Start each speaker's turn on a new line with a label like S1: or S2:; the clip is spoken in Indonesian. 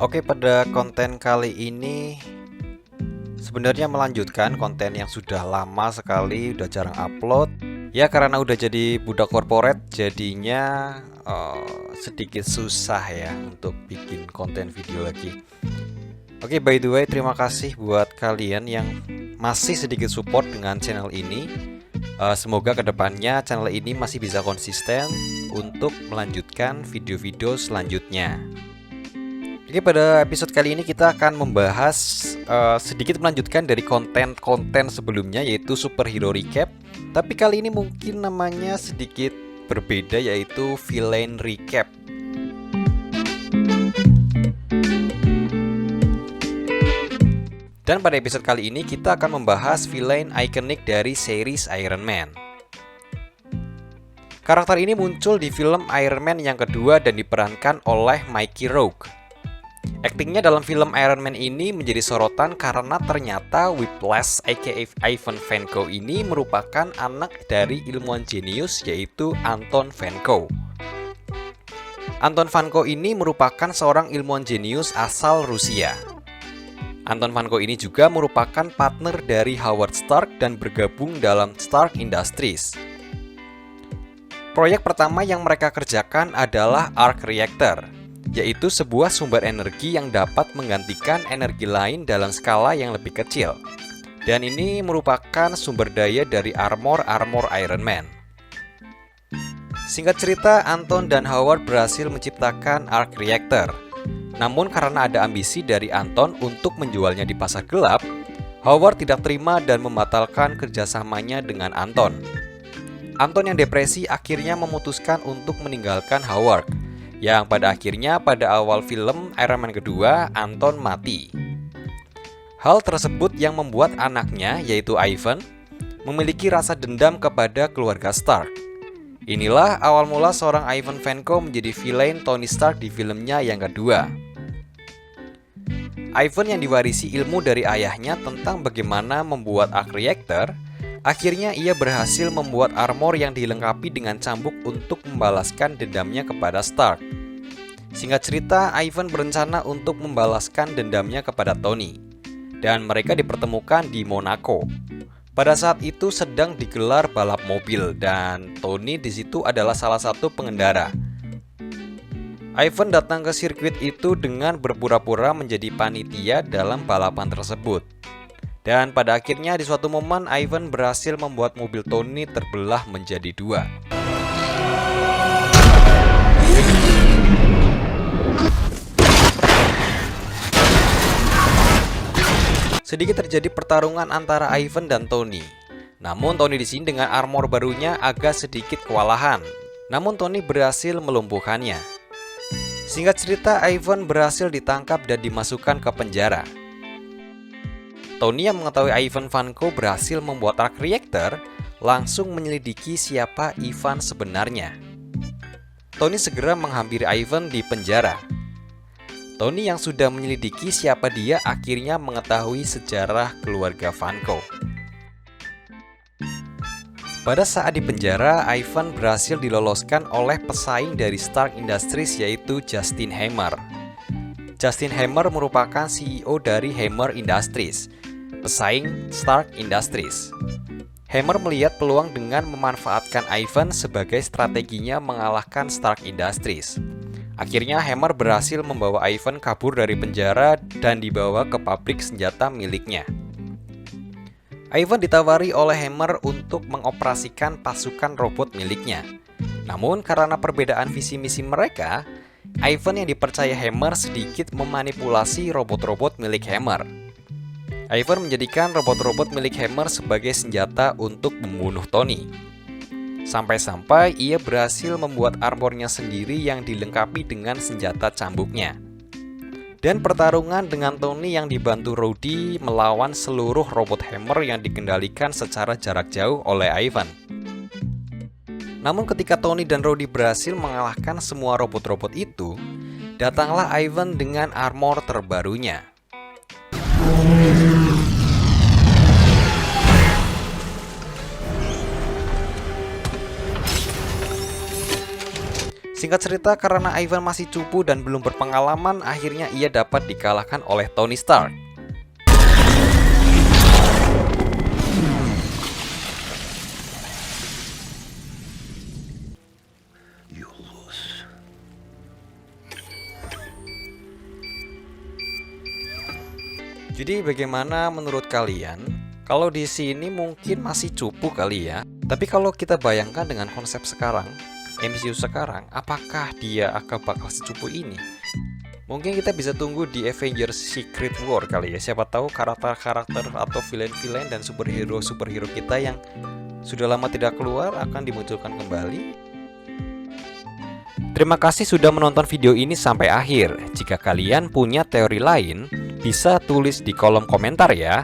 S1: Oke, pada konten kali ini sebenarnya melanjutkan konten yang sudah lama sekali, udah jarang upload. Ya karena udah jadi budak korporat, jadinya sedikit susah ya untuk bikin konten video lagi. Oke, by the way, terima kasih buat kalian yang masih sedikit support dengan channel ini. Semoga kedepannya channel ini masih bisa konsisten untuk melanjutkan video-video selanjutnya. Oke, pada episode kali ini kita akan membahas sedikit melanjutkan dari konten-konten sebelumnya, yaitu superhero recap. Tapi kali ini mungkin namanya sedikit berbeda, yaitu villain recap. Dan pada episode kali ini kita akan membahas villain ikonik dari series Iron Man. Karakter ini muncul di film Iron Man yang kedua dan diperankan oleh Mickey Rourke. Aktingnya dalam film Iron Man ini menjadi sorotan karena ternyata Whiplash aka Ivan Vanko ini merupakan anak dari ilmuwan jenius yaitu Anton Vanko. Anton Vanko ini merupakan seorang ilmuwan jenius asal Rusia. Anton Vanko ini juga merupakan partner dari Howard Stark dan bergabung dalam Stark Industries. Proyek pertama yang mereka kerjakan adalah Arc Reactor, yaitu sebuah sumber energi yang dapat menggantikan energi lain dalam skala yang lebih kecil. Dan ini merupakan sumber daya dari armor Iron Man. Singkat cerita, Anton dan Howard berhasil menciptakan Arc Reactor. Namun karena ada ambisi dari Anton untuk menjualnya di pasar gelap, Howard tidak terima dan membatalkan kerjasamanya dengan Anton. Anton yang depresi akhirnya memutuskan untuk meninggalkan Howard, yang pada akhirnya pada awal film Iron Man kedua, Anton mati. Hal tersebut yang membuat anaknya, yaitu Ivan, memiliki rasa dendam kepada keluarga Stark. Inilah awal mula seorang Ivan Vanko menjadi villain Tony Stark di filmnya yang kedua. Ivan yang diwarisi ilmu dari ayahnya tentang bagaimana membuat arc reactor, akhirnya ia berhasil membuat armor yang dilengkapi dengan cambuk untuk membalaskan dendamnya kepada Stark. Singkat cerita, Ivan berencana untuk membalaskan dendamnya kepada Tony, dan mereka dipertemukan di Monaco. Pada saat itu sedang digelar balap mobil dan Tony di situ adalah salah satu pengendara. Ivan datang ke sirkuit itu dengan berpura-pura menjadi panitia dalam balapan tersebut. Dan pada akhirnya di suatu momen Ivan berhasil membuat mobil Tony terbelah menjadi dua. Sedikit terjadi pertarungan antara Ivan dan Tony. Namun Tony di sini dengan armor barunya agak sedikit kewalahan. Namun Tony berhasil melumpuhkannya. Singkat cerita, Ivan berhasil ditangkap dan dimasukkan ke penjara. Tony yang mengetahui Ivan Vanko berhasil membuat arc reactor langsung menyelidiki siapa Ivan sebenarnya. Tony segera menghampiri Ivan di penjara. Tony yang sudah menyelidiki siapa dia akhirnya mengetahui sejarah keluarga Vanko. Pada saat di penjara, Ivan berhasil diloloskan oleh pesaing dari Stark Industries yaitu Justin Hammer. Justin Hammer merupakan CEO dari Hammer Industries, pesaing Stark Industries. Hammer melihat peluang dengan memanfaatkan Ivan sebagai strateginya mengalahkan Stark Industries. Akhirnya Hammer berhasil membawa Ivan kabur dari penjara dan dibawa ke pabrik senjata miliknya. Ivan ditawari oleh Hammer untuk mengoperasikan pasukan robot miliknya. Namun karena perbedaan visi misi mereka, Ivan yang dipercaya Hammer sedikit memanipulasi robot-robot milik Hammer. Ivan menjadikan robot-robot milik Hammer sebagai senjata untuk membunuh Tony. Sampai-sampai ia berhasil membuat armornya sendiri yang dilengkapi dengan senjata cambuknya. Dan pertarungan dengan Tony yang dibantu Rhodey melawan seluruh robot Hammer yang dikendalikan secara jarak jauh oleh Ivan. Namun ketika Tony dan Rhodey berhasil mengalahkan semua robot-robot itu, datanglah Ivan dengan armor terbarunya. Singkat cerita, karena Ivan masih cupu dan belum berpengalaman, akhirnya ia dapat dikalahkan oleh Tony Stark. Jadi bagaimana menurut kalian? Kalau di sini mungkin masih cupu kali ya. Tapi kalau kita bayangkan dengan konsep sekarang, MCU sekarang, apakah dia akan bakal secupu ini? Mungkin kita bisa tunggu di Avengers Secret War kali ya. Siapa tahu karakter-karakter atau villain-villain dan superhero kita yang sudah lama tidak keluar akan dimunculkan kembali. Terima kasih sudah menonton video ini sampai akhir. Jika kalian punya teori lain, bisa tulis di kolom komentar ya.